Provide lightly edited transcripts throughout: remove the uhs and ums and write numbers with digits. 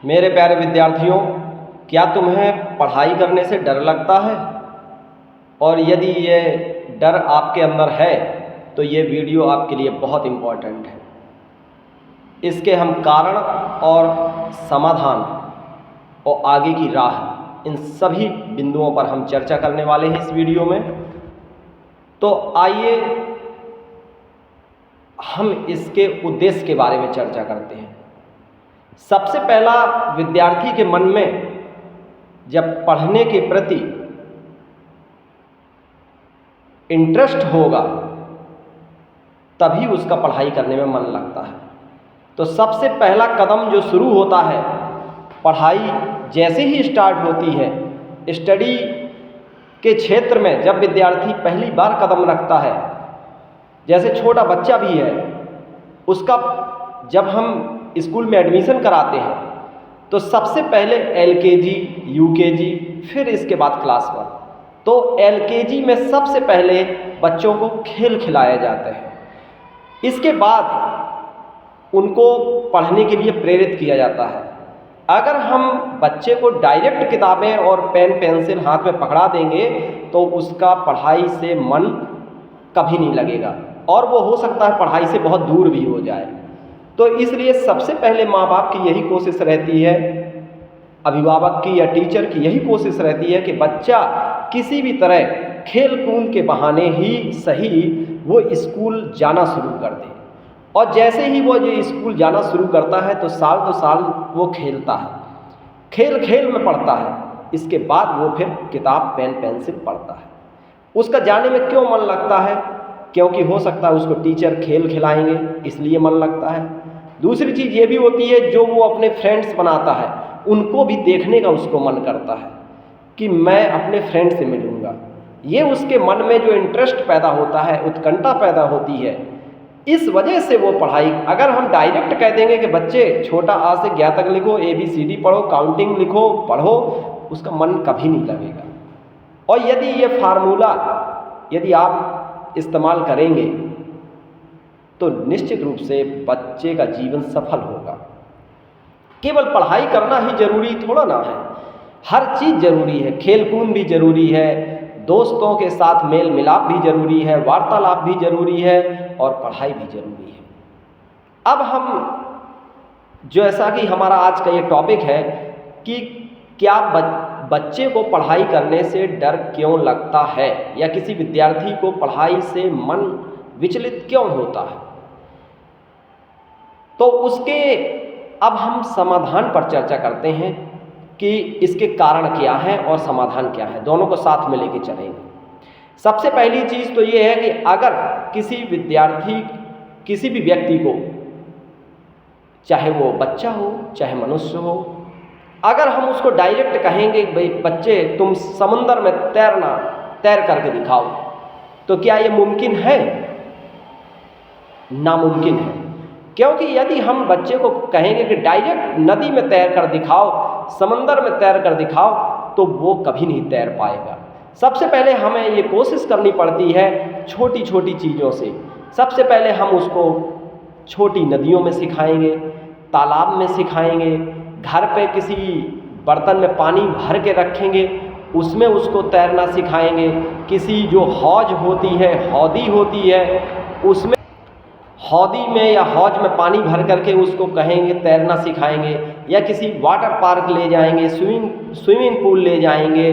मेरे प्यारे विद्यार्थियों, क्या तुम्हें पढ़ाई करने से डर लगता है? और यदि ये डर आपके अंदर है तो ये वीडियो आपके लिए बहुत इम्पॉर्टेंट है। इसके हम कारण और समाधान और आगे की राह, इन सभी बिंदुओं पर हम चर्चा करने वाले हैं इस वीडियो में। तो आइए हम इसके उद्देश्य के बारे में चर्चा करते हैं। सबसे पहला, विद्यार्थी के मन में जब पढ़ने के प्रति इंटरेस्ट होगा तभी उसका पढ़ाई करने में मन लगता है। तो सबसे पहला कदम जो शुरू होता है, पढ़ाई जैसे ही स्टार्ट होती है, स्टडी के क्षेत्र में जब विद्यार्थी पहली बार कदम रखता है, जैसे छोटा बच्चा भी है, उसका जब हम स्कूल में एडमिशन कराते हैं तो सबसे पहले LKG, UKG, फिर इसके बाद क्लास 1। तो LKG में सबसे पहले बच्चों को खेल खिलाए जाते हैं। इसके बाद उनको पढ़ने के लिए प्रेरित किया जाता है। अगर हम बच्चे को डायरेक्ट किताबें और पेन पेंसिल हाथ में पकड़ा देंगे तो उसका पढ़ाई से मन कभी नहीं लगेगा और वो हो सकता है पढ़ाई से बहुत दूर भी हो जाए। तो इसलिए सबसे पहले माँ बाप की यही कोशिश रहती है, अभिभावक की या टीचर की यही कोशिश रहती है कि बच्चा किसी भी तरह खेल कूद के बहाने ही सही वो स्कूल जाना शुरू कर दे। और जैसे ही वो ये स्कूल जाना शुरू करता है तो साल दो साल वो खेलता है, खेल खेल में पढ़ता है। इसके बाद वो फिर किताब पेन पेंसिल पढ़ता है। उसका जाने में क्यों मन लगता है? क्योंकि हो सकता है उसको टीचर खेल खिलाएंगे, इसलिए मन लगता है। दूसरी चीज़ ये भी होती है, जो वो अपने फ्रेंड्स बनाता है उनको भी देखने का उसको मन करता है कि मैं अपने फ्रेंड से मिलूँगा। ये उसके मन में जो इंटरेस्ट पैदा होता है, उत्कंठा पैदा होती है, इस वजह से वो पढ़ाई, अगर हम डायरेक्ट कह देंगे कि बच्चे छोटा आ से 11 तक लिखो, ABCD पढ़ो, काउंटिंग लिखो, पढ़ो, उसका मन कभी नहीं लगेगा। और यदि ये फार्मूला यदि आप इस्तेमाल करेंगे तो निश्चित रूप से बच्चे का जीवन सफल होगा। केवल पढ़ाई करना ही जरूरी थोड़ा ना है, हर चीज़ जरूरी है। खेल कूद भी जरूरी है, दोस्तों के साथ मेल मिलाप भी जरूरी है, वार्तालाप भी जरूरी है और पढ़ाई भी जरूरी है। अब हम, जैसा कि हमारा आज का ये टॉपिक है कि क्या बच्चे को पढ़ाई करने से डर क्यों लगता है, या किसी विद्यार्थी को पढ़ाई से मन विचलित क्यों होता है, तो उसके अब हम समाधान पर चर्चा करते हैं कि इसके कारण क्या है और समाधान क्या है। दोनों को साथ में लेके चलेंगे। सबसे पहली चीज़ तो ये है कि अगर किसी विद्यार्थी, किसी भी व्यक्ति को, चाहे वो बच्चा हो चाहे मनुष्य हो, अगर हम उसको डायरेक्ट कहेंगे भाई बच्चे तुम समंदर में तैर करके दिखाओ, तो क्या ये मुमकिन है? नामुमकिन है। क्योंकि यदि हम बच्चे को कहेंगे कि डायरेक्ट नदी में तैर कर दिखाओ, समंदर में तैर कर दिखाओ, तो वो कभी नहीं तैर पाएगा। सबसे पहले हमें ये कोशिश करनी पड़ती है छोटी छोटी चीज़ों से। सबसे पहले हम उसको छोटी नदियों में सिखाएंगे, तालाब में सिखाएंगे, घर पे किसी बर्तन में पानी भर के रखेंगे, उसमें उसको तैरना सिखाएंगे। किसी जो हौज होती है, हौदी होती है, उसमें हौदी में या हौज में पानी भर करके उसको कहेंगे, तैरना सिखाएंगे। या किसी वाटर पार्क ले जाएंगे, स्विमिंग पूल ले जाएंगे।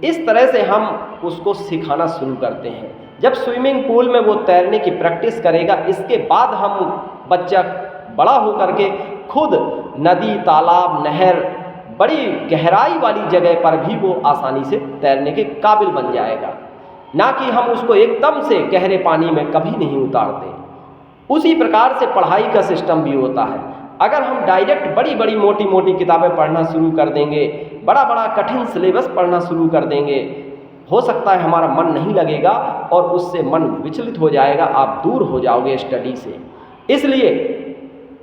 इस तरह से हम उसको सिखाना शुरू करते हैं। जब स्विमिंग पूल में वो तैरने की प्रैक्टिस करेगा, इसके बाद हम बच्चा बड़ा हो करके खुद नदी, तालाब, नहर, बड़ी गहराई वाली जगह पर भी वो आसानी से तैरने के काबिल बन जाएगा। ना कि हम उसको एकदम से गहरे पानी में कभी नहीं उतारते। उसी प्रकार से पढ़ाई का सिस्टम भी होता है। अगर हम डायरेक्ट बड़ी बड़ी मोटी मोटी किताबें पढ़ना शुरू कर देंगे, बड़ा बड़ा कठिन सिलेबस पढ़ना शुरू कर देंगे, हो सकता है हमारा मन नहीं लगेगा और उससे मन विचलित हो जाएगा, आप दूर हो जाओगे स्टडी से। इसलिए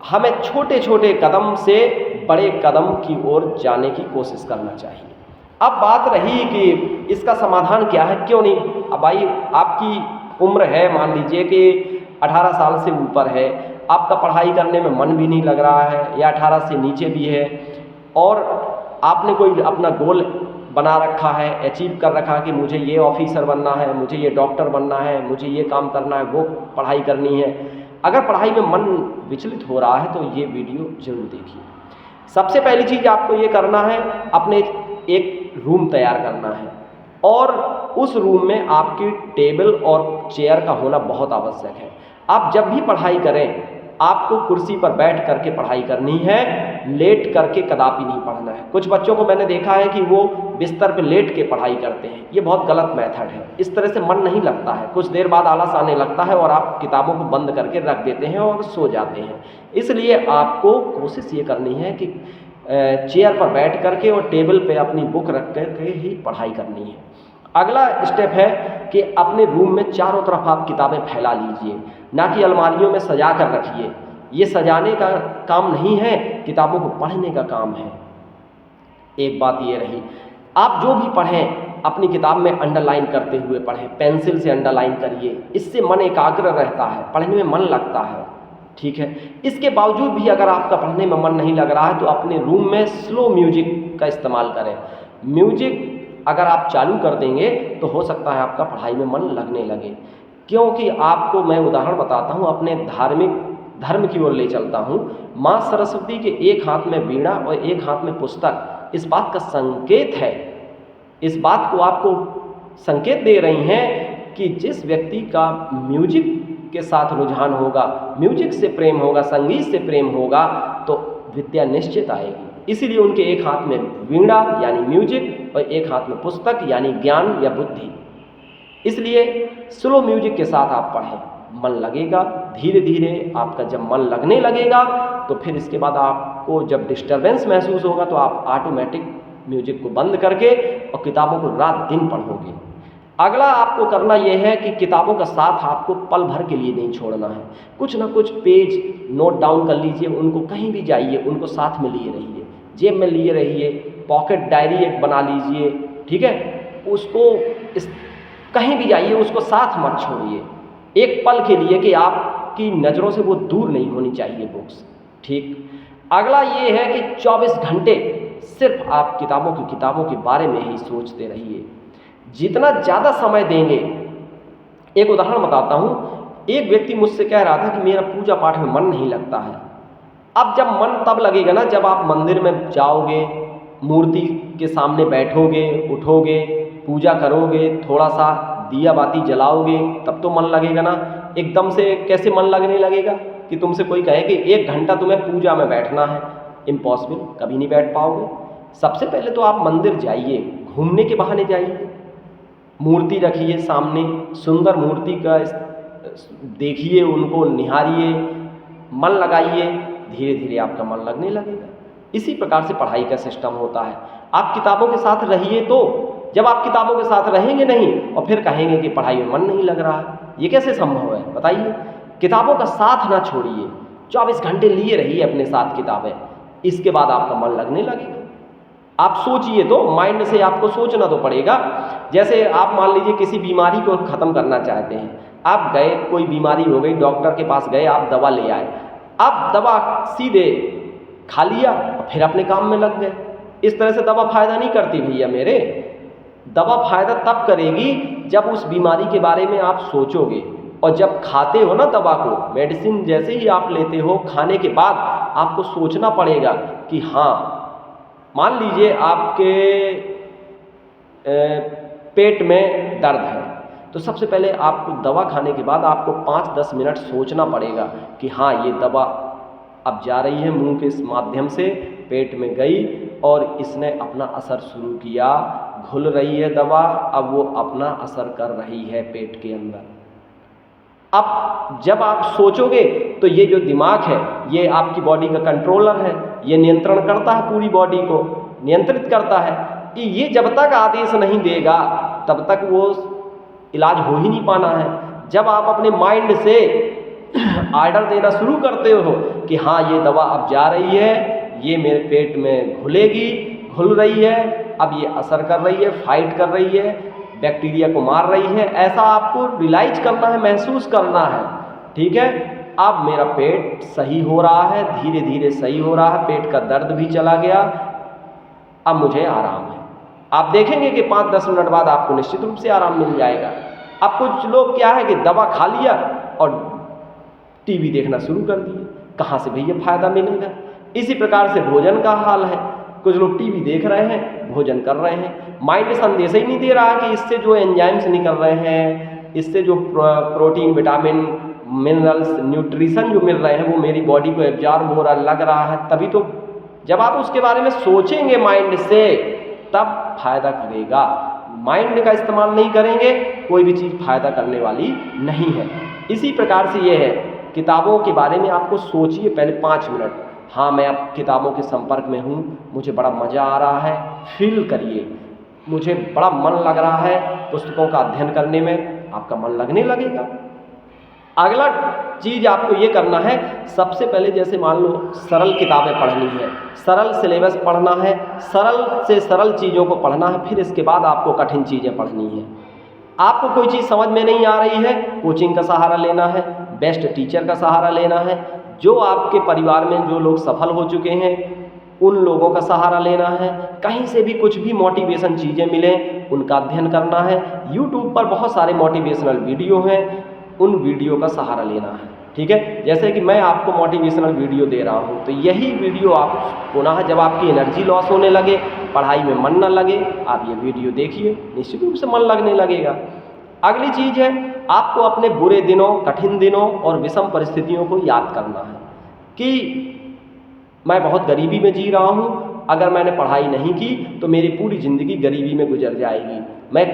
हमें छोटे छोटे कदम से बड़े कदम की ओर जाने की कोशिश करना चाहिए। अब बात रही कि इसका समाधान क्या है, क्यों नहीं। अब भाई आपकी उम्र है, मान लीजिए कि 18 साल से ऊपर है, आपका पढ़ाई करने में मन भी नहीं लग रहा है, या 18 से नीचे भी है, और आपने कोई अपना गोल बना रखा है, अचीव कर रखा है कि मुझे ये ऑफिसर बनना है, मुझे ये डॉक्टर बनना है, मुझे ये काम करना है, वो पढ़ाई करनी है। अगर पढ़ाई में मन विचलित हो रहा है तो ये वीडियो ज़रूर देखिए। सबसे पहली चीज़ आपको ये करना है, अपने एक रूम तैयार करना है और उस रूम में आपकी टेबल और चेयर का होना बहुत आवश्यक है। आप जब भी पढ़ाई करें आपको कुर्सी पर बैठ करके पढ़ाई करनी है, लेट करके कदापि नहीं पढ़ना है। कुछ बच्चों को मैंने देखा है कि वो बिस्तर पे लेट के पढ़ाई करते हैं, ये बहुत गलत मेथड है। इस तरह से मन नहीं लगता है, कुछ देर बाद आलस आने लगता है और आप किताबों को बंद करके रख देते हैं और सो जाते हैं। इसलिए आपको कोशिश ये करनी है कि चेयर पर बैठ करके और टेबल पे अपनी बुक रख करके ही पढ़ाई करनी है। अगला स्टेप है कि अपने रूम में चारों तरफ आप किताबें फैला लीजिए, ना कि अलमारियों में सजा कर रखिए। ये सजाने का काम नहीं है, किताबों को पढ़ने का काम है। एक बात ये रही, आप जो भी पढ़ें अपनी किताब में अंडरलाइन करते हुए पढ़ें, पेंसिल से अंडरलाइन करिए, इससे मन एकाग्र रहता है, पढ़ने में मन लगता है। ठीक है, इसके बावजूद भी अगर आपका पढ़ने में मन नहीं लग रहा है तो अपने रूम में स्लो म्यूजिक का इस्तेमाल करें। म्यूजिक अगर आप चालू कर देंगे तो हो सकता है आपका पढ़ाई में मन लगने लगे। क्योंकि आपको मैं उदाहरण बताता हूँ, अपने धर्म की ओर ले चलता हूँ। माँ सरस्वती के एक हाथ में वीणा और एक हाथ में पुस्तक, इस बात का संकेत है, इस बात को आपको संकेत दे रही हैं कि जिस व्यक्ति का म्यूजिक के साथ रुझान होगा, म्यूजिक से प्रेम होगा, संगीत से प्रेम होगा, तो विद्या निश्चित आएगी। इसीलिए उनके एक हाथ में वीणा यानी म्यूजिक और एक हाथ में पुस्तक यानी ज्ञान या बुद्धि। इसलिए स्लो म्यूजिक के साथ आप पढ़ें, मन लगेगा। धीरे धीरे आपका जब मन लगने लगेगा तो फिर इसके बाद आपको जब डिस्टर्बेंस महसूस होगा तो आप ऑटोमेटिक म्यूजिक को बंद करके और किताबों को रात दिन पढ़ोगे। अगला आपको करना यह है कि किताबों का साथ आपको पल भर के लिए नहीं छोड़ना है। कुछ ना कुछ पेज नोट डाउन कर लीजिए, उनको कहीं भी जाइए उनको साथ में लिए रहिए, जेब में लिए रहिए, पॉकेट डायरी एक बना लीजिए। ठीक है, उसको कहीं भी जाइए उसको साथ मत छोड़िए, एक पल के लिए कि आपकी नज़रों से वो दूर नहीं होनी चाहिए बुक्स। ठीक, अगला ये है कि 24 घंटे सिर्फ आप किताबों के बारे में ही सोचते रहिए। जितना ज़्यादा समय देंगे, एक उदाहरण बताता हूँ। एक व्यक्ति मुझसे कह रहा था कि मेरा पूजा पाठ में मन नहीं लगता है। अब जब मन तब लगेगा ना जब आप मंदिर में जाओगे, मूर्ति के सामने बैठोगे, उठोगे, पूजा करोगे, थोड़ा सा दिया बाती जलाओगे, तब तो मन लगेगा ना। एकदम से कैसे मन लगने लगेगा कि तुमसे कोई कहे कि 1 घंटा तुम्हें पूजा में बैठना है, इम्पॉसिबल, कभी नहीं बैठ पाओगे। सबसे पहले तो आप मंदिर जाइए, घूमने के बहाने जाइए, मूर्ति रखिए सामने, सुंदर मूर्ति का देखिए, उनको निहारिए, मन लगाइए, धीरे धीरे आपका मन लगने लगेगा। इसी प्रकार से पढ़ाई का सिस्टम होता है। आप किताबों के साथ रहिए, तो जब आप किताबों के साथ रहेंगे नहीं और फिर कहेंगे कि पढ़ाई में मन नहीं लग रहा है, ये कैसे संभव है बताइए। किताबों का साथ ना छोड़िए, 24 घंटे लिए रहिए अपने साथ किताबें, इसके बाद आपका मन लगने लगेगा। आप सोचिए, तो माइंड से आपको सोचना तो पड़ेगा। जैसे आप मान लीजिए किसी बीमारी को ख़त्म करना चाहते हैं, आप गए, कोई बीमारी हो गई, डॉक्टर के पास गए, आप दवा ले आए, आप दवा सीधे खा लिया और फिर अपने काम में लग गए। इस तरह से दवा फ़ायदा नहीं करती भैया मेरे। दवा फ़ायदा तब करेगी जब उस बीमारी के बारे में आप सोचोगे, और जब खाते हो ना दवा को, मेडिसिन जैसे ही आप लेते हो, खाने के बाद आपको सोचना पड़ेगा कि हाँ, मान लीजिए आपके पेट में दर्द है, तो सबसे पहले आपको दवा खाने के बाद आपको 5-10 मिनट सोचना पड़ेगा कि हाँ, ये दवा अब जा रही है मुंह के माध्यम से, पेट में गई और इसने अपना असर शुरू किया, घुल रही है दवा, अब वो अपना असर कर रही है पेट के अंदर। अब जब आप सोचोगे तो ये जो दिमाग है, ये आपकी बॉडी का कंट्रोलर है, ये नियंत्रण करता है, पूरी बॉडी को नियंत्रित करता है कि ये जब तक आदेश नहीं देगा तब तक वो इलाज हो ही नहीं पाना है। जब आप अपने माइंड से आर्डर देना शुरू करते हो कि हाँ, ये दवा अब जा रही है, ये मेरे पेट में घुलेगी, घुल रही है, अब ये असर कर रही है, फाइट कर रही है, बैक्टीरिया को मार रही है, ऐसा आपको रियलाइज करना है, महसूस करना है। ठीक है, अब मेरा पेट सही हो रहा है, धीरे धीरे सही हो रहा है, पेट का दर्द भी चला गया, अब मुझे आराम है। आप देखेंगे कि 5-10 मिनट बाद आपको निश्चित रूप से आराम मिल जाएगा। अब कुछ लोग क्या है कि दवा खा लिया और टीवी देखना शुरू कर दिए, कहाँ से भैया फ़ायदा मिलेगा। इसी प्रकार से भोजन का हाल है, कुछ लोग टीवी देख रहे हैं, भोजन कर रहे हैं, माइंड संदेश ही नहीं दे रहा कि इससे जो एंजाइम्स निकल रहे हैं, इससे जो प्रोटीन, विटामिन, मिनरल्स, न्यूट्रिशन जो मिल रहे हैं वो मेरी बॉडी को एब्जॉर्ब हो रहा, लग रहा है। तभी तो जब आप उसके बारे में सोचेंगे माइंड से, तब फ़ायदा करेगा। माइंड का इस्तेमाल नहीं करेंगे, कोई भी चीज़ फ़ायदा करने वाली नहीं है। इसी प्रकार से ये है, किताबों के बारे में आपको सोचिए पहले 5 मिनट। हाँ, मैं अब किताबों के संपर्क में हूँ, मुझे बड़ा मज़ा आ रहा है, फील करिए। मुझे बड़ा मन लग रहा है पुस्तकों का अध्ययन करने में, आपका मन लगने लगेगा। अगला चीज़ आपको ये करना है, सबसे पहले जैसे मान लो सरल किताबें पढ़नी है, सरल सिलेबस पढ़ना है, सरल से सरल चीज़ों को पढ़ना है, फिर इसके बाद आपको कठिन चीज़ें पढ़नी है। आपको कोई चीज़ समझ में नहीं आ रही है, कोचिंग का सहारा लेना है, बेस्ट टीचर का सहारा लेना है, जो आपके परिवार में जो लोग सफल हो चुके हैं उन लोगों का सहारा लेना है, कहीं से भी कुछ भी मोटिवेशन चीज़ें मिलें उनका अध्ययन करना है। यूट्यूब पर बहुत सारे मोटिवेशनल वीडियो हैं, उन वीडियो का सहारा लेना है। ठीक है, जैसे कि मैं आपको मोटिवेशनल वीडियो दे रहा हूँ, तो यही वीडियो आप पुनः जब आपकी एनर्जी लॉस होने लगे, पढ़ाई में मन न लगे, आप ये वीडियो देखिए, निश्चित रूप से मन लगने लगेगा। अगली चीज़ है, आपको अपने बुरे दिनों, कठिन दिनों और विषम परिस्थितियों को याद करना है कि मैं बहुत गरीबी में जी रहा हूँ, अगर मैंने पढ़ाई नहीं की तो मेरी पूरी ज़िंदगी गरीबी में गुजर जाएगी, मैं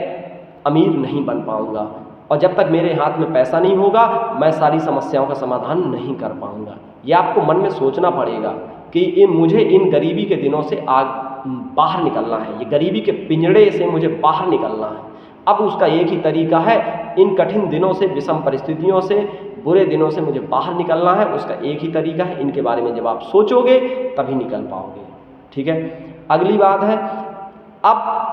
अमीर नहीं बन पाऊँगा, और जब तक मेरे हाथ में पैसा नहीं होगा मैं सारी समस्याओं का समाधान नहीं कर पाऊँगा। ये आपको मन में सोचना पड़ेगा कि मुझे इन गरीबी के दिनों से बाहर निकलना है, ये गरीबी के पिंजड़े से मुझे बाहर निकलना है। अब उसका एक ही तरीका है, इन कठिन दिनों से, विषम परिस्थितियों से, बुरे दिनों से मुझे बाहर निकलना है, उसका एक ही तरीका है। इनके बारे में जब आप सोचोगे तभी निकल पाओगे। ठीक है, अगली बात है, अब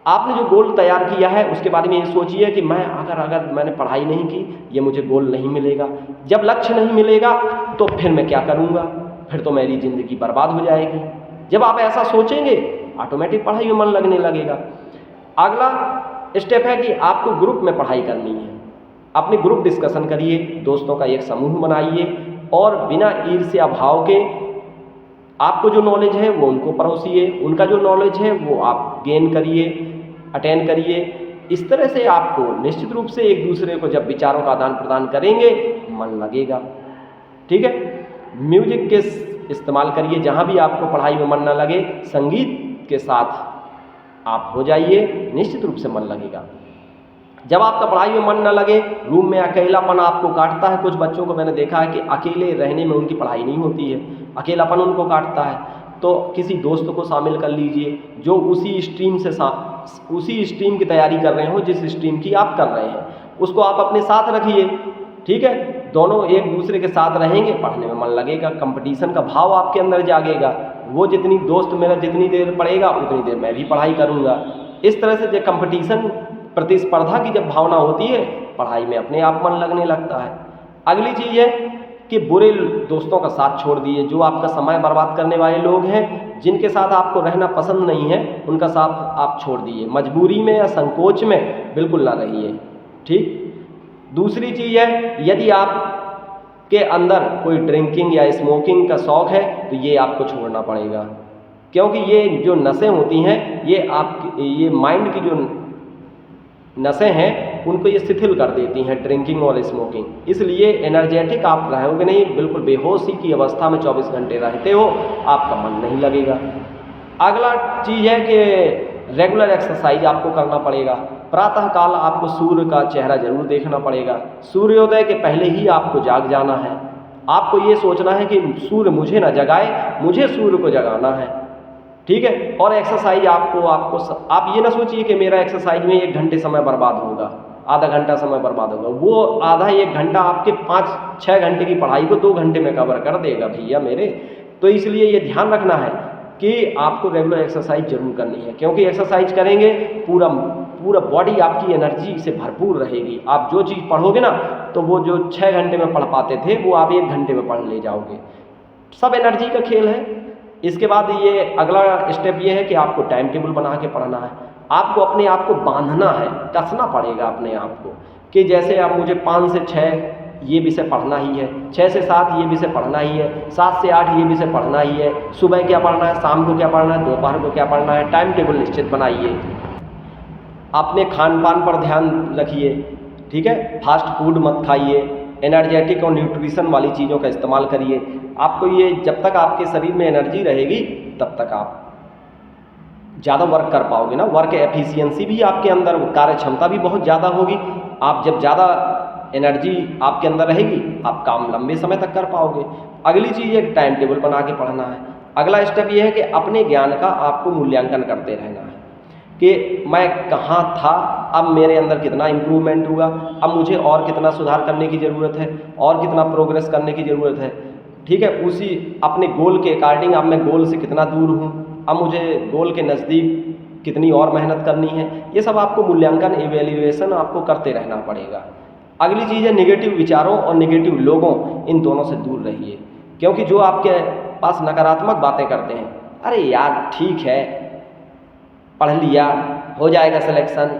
आपने जो गोल तैयार किया है उसके बारे में ये सोचिए कि मैं अगर मैंने पढ़ाई नहीं की, ये मुझे गोल नहीं मिलेगा। जब लक्ष्य नहीं मिलेगा तो फिर मैं क्या करूँगा, फिर तो मेरी ज़िंदगी बर्बाद हो जाएगी। जब आप ऐसा सोचेंगे ऑटोमेटिक पढ़ाई में मन लगने लगेगा। अगला स्टेप है कि आपको ग्रुप में पढ़ाई करनी है। अपने ग्रुप डिस्कशन करिए, दोस्तों का एक समूह बनाइए और बिना ईर्ष्या भाव के आपको जो नॉलेज है वो उनको परोसिए, उनका जो नॉलेज है वो आप गेन करिए, अटेंड करिए। इस तरह से आपको निश्चित रूप से एक दूसरे को जब विचारों का आदान प्रदान करेंगे मन लगेगा। ठीक है, म्यूजिक के इस्तेमाल करिए, जहाँ भी आपको पढ़ाई में मन न लगे संगीत के साथ आप हो जाइए, निश्चित रूप से मन लगेगा। जब आपका पढ़ाई में मन न लगे, रूम में अकेलापन आपको काटता है, कुछ बच्चों को मैंने देखा है कि अकेले रहने में उनकी पढ़ाई नहीं होती है, अकेलापन उनको काटता है, तो किसी दोस्त को शामिल कर लीजिए जो उसी स्ट्रीम की तैयारी कर रहे हो जिस स्ट्रीम की आप कर रहे हैं, उसको आप अपने साथ रखिए। ठीक है, दोनों एक दूसरे के साथ रहेंगे, पढ़ने में मन लगेगा, कंपटीशन का भाव आपके अंदर जागेगा। वो जितनी दोस्त मेरा जितनी देर पढ़ेगा उतनी देर मैं भी पढ़ाई करूँगा। इस तरह से जो कंपटीशन, प्रतिस्पर्धा की जब भावना होती है, पढ़ाई में अपने आप मन लगने लगता है। अगली चीज़ है कि बुरे दोस्तों का साथ छोड़ दिए, जो आपका समय बर्बाद करने वाले लोग हैं, जिनके साथ आपको रहना पसंद नहीं है, उनका साथ आप छोड़ दिए। मजबूरी में या संकोच में बिल्कुल ना रहिए। ठीक, दूसरी चीज़ है, यदि आप के अंदर कोई ड्रिंकिंग या स्मोकिंग का शौक़ है तो ये आपको छोड़ना पड़ेगा, क्योंकि ये जो नशें होती हैं ये माइंड की जो नसें हैं उनको ये शिथिल कर देती हैं, ड्रिंकिंग और स्मोकिंग। इसलिए एनर्जेटिक आप रहोगे नहीं, बिल्कुल बेहोशी की अवस्था में 24 घंटे रहते हो, आपका मन नहीं लगेगा। अगला चीज़ है कि रेगुलर एक्सरसाइज आपको करना पड़ेगा। प्रातःकाल आपको सूर्य का चेहरा जरूर देखना पड़ेगा। सूर्योदय के पहले ही आपको जाग जाना है। आपको ये सोचना है कि सूर्य मुझे ना जगाए, मुझे सूर्य को जगाना है। ठीक है, और एक्सरसाइज आप ये ना सोचिए कि मेरा एक्सरसाइज में 1 घंटे समय बर्बाद होगा, आधा घंटा समय बर्बाद होगा। वो आधा 1 घंटा आपके 5-6 घंटे की पढ़ाई को 2 घंटे में कवर कर देगा भैया मेरे। तो इसलिए ये ध्यान रखना है कि आपको रेगुलर एक्सरसाइज जरूर करनी है, क्योंकि एक्सरसाइज करेंगे पूरा बॉडी आपकी एनर्जी से भरपूर रहेगी। आप जो चीज़ पढ़ोगे ना, तो वो जो 6 घंटे में पढ़ पाते थे वो आप 1 घंटे में पढ़ ले जाओगे। सब एनर्जी का खेल है। इसके बाद ये अगला स्टेप ये है कि आपको टाइम टेबल बना के पढ़ना है। आपको अपने आप को बांधना है, कसना पड़ेगा अपने आप को कि जैसे अब मुझे 5 से 6 ये विषय पढ़ना ही है, 6 से 7 ये विषय पढ़ना ही है, 7 से 8 ये विषय पढ़ना ही है, सुबह क्या पढ़ना है, शाम को क्या पढ़ना है, दोपहर को क्या पढ़ना है। टाइम टेबल निश्चित बनाइए। अपने खान पान पर ध्यान रखिए, ठीक है। फास्ट फूड मत खाइए, एनर्जेटिक और न्यूट्रिशन वाली चीज़ों का इस्तेमाल करिए। आपको ये जब तक आपके शरीर में एनर्जी रहेगी तब तक आप ज़्यादा वर्क कर पाओगे ना। वर्क एफिशिएंसी भी आपके अंदर, कार्य क्षमता भी बहुत ज़्यादा होगी। आप जब ज़्यादा एनर्जी आपके अंदर रहेगी आप काम लंबे समय तक कर पाओगे। अगली चीज़ एक टाइम टेबल बना के पढ़ना है। अगला स्टेप ये है कि अपने ज्ञान का आपको मूल्यांकन करते रहना है कि मैं कहाँ था, अब मेरे अंदर कितना इम्प्रूवमेंट हुआ, अब मुझे और कितना सुधार करने की ज़रूरत है, और कितना प्रोग्रेस करने की ज़रूरत है, ठीक है। उसी अपने गोल के अकॉर्डिंग अब मैं गोल से कितना दूर हूँ, अब मुझे गोल के नज़दीक कितनी और मेहनत करनी है। ये सब आपको मूल्यांकन, इवैल्यूएशन आपको करते रहना पड़ेगा। अगली चीज़ है निगेटिव विचारों और निगेटिव लोगों, इन दोनों से दूर रहिए। क्योंकि जो आपके पास नकारात्मक बातें करते हैं, अरे यार ठीक है, पढ़ लिया, हो जाएगा सिलेक्शन,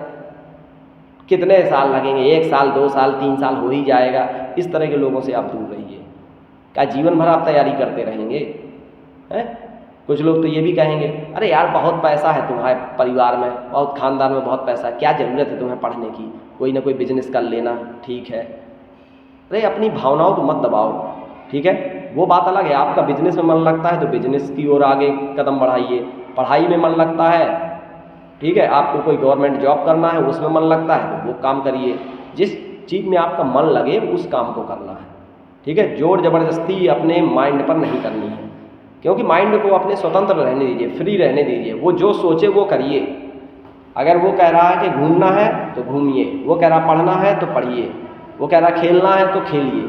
कितने साल लगेंगे, 1 साल 2 साल 3 साल हो ही जाएगा, इस तरह के लोगों से आप दूर रहिए। क्या जीवन भर आप तैयारी करते रहेंगे हैं? कुछ लोग तो ये भी कहेंगे, अरे यार बहुत पैसा है तुम्हारे परिवार में, बहुत खानदान में बहुत पैसा है, क्या ज़रूरत है तुम्हें पढ़ने की, कोई ना कोई बिजनेस कर लेना, ठीक है। अरे अपनी भावनाओं को मत दबाओ, ठीक है। वो बात अलग है, आपका बिजनेस में मन लगता है तो बिजनेस की ओर आगे कदम बढ़ाइए। पढ़ाई में मन लगता है, ठीक है, आपको कोई गवर्नमेंट जॉब करना है उसमें मन लगता है तो वो काम करिए। जिस चीज़ में आपका मन लगे उस काम को करना है, ठीक है। जोर ज़बरदस्ती अपने माइंड पर नहीं करनी है, क्योंकि माइंड को अपने स्वतंत्र रहने दीजिए, फ्री रहने दीजिए। वो जो सोचे वो करिए। अगर वो कह रहा है कि घूमना है तो घूमिए, वो कह रहा पढ़ना है तो पढ़िए, वो कह रहा खेलना है तो खेलिए,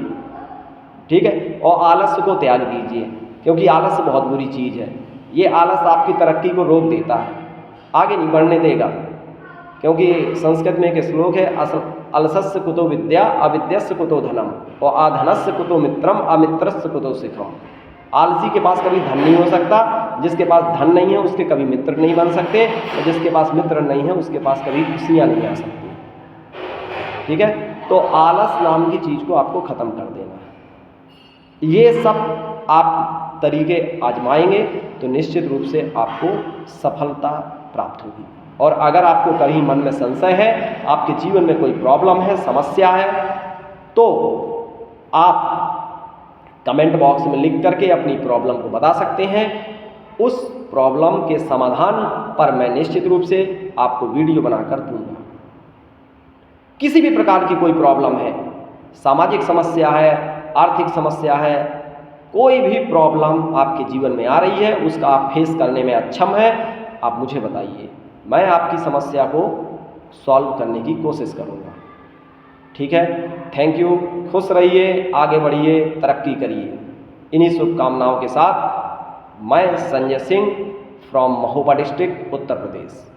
ठीक है। और आलस्य को त्याग दीजिए, क्योंकि आलस्य बहुत बुरी चीज़ है। ये आलस आपकी तरक्की को रोक देता है, आगे नहीं बढ़ने देगा। क्योंकि संस्कृत में एक श्लोक है, अलसस्य कुतो विद्या अविद्यस्य कुतो धनम और अधनस्य कुतो मित्रम अमित्रस्य कुतो सुखम। आलसी के पास कभी धन नहीं हो सकता, जिसके पास धन नहीं है उसके कभी मित्र नहीं बन सकते, और जिसके पास मित्र नहीं है उसके पास कभी खुशियाँ नहीं आ सकती, ठीक है। तो आलस नाम की चीज़ को आपको ख़त्म कर देना है। ये सब आप तरीके आजमाएंगे तो निश्चित रूप से आपको सफलता प्राप्त होगी। और अगर आपको कहीं मन में संशय है, आपके जीवन में कोई प्रॉब्लम है, समस्या है, तो आप कमेंट बॉक्स में लिख करके अपनी प्रॉब्लम को बता सकते हैं। उस प्रॉब्लम के समाधान पर मैं निश्चित रूप से आपको वीडियो बनाकर दूंगा। किसी भी प्रकार की कोई प्रॉब्लम है, सामाजिक समस्या है, आर्थिक समस्या है, कोई भी प्रॉब्लम आपके जीवन में आ रही है, उसका आप फेस करने में अक्षम है, आप मुझे बताइए, मैं आपकी समस्या को सॉल्व करने की कोशिश करूँगा, ठीक है। थैंक यू, खुश रहिए, आगे बढ़िए, तरक्की करिए। इन्हीं शुभकामनाओं के साथ मैं संजय सिंह फ्रॉम महोबा डिस्ट्रिक्ट, उत्तर प्रदेश।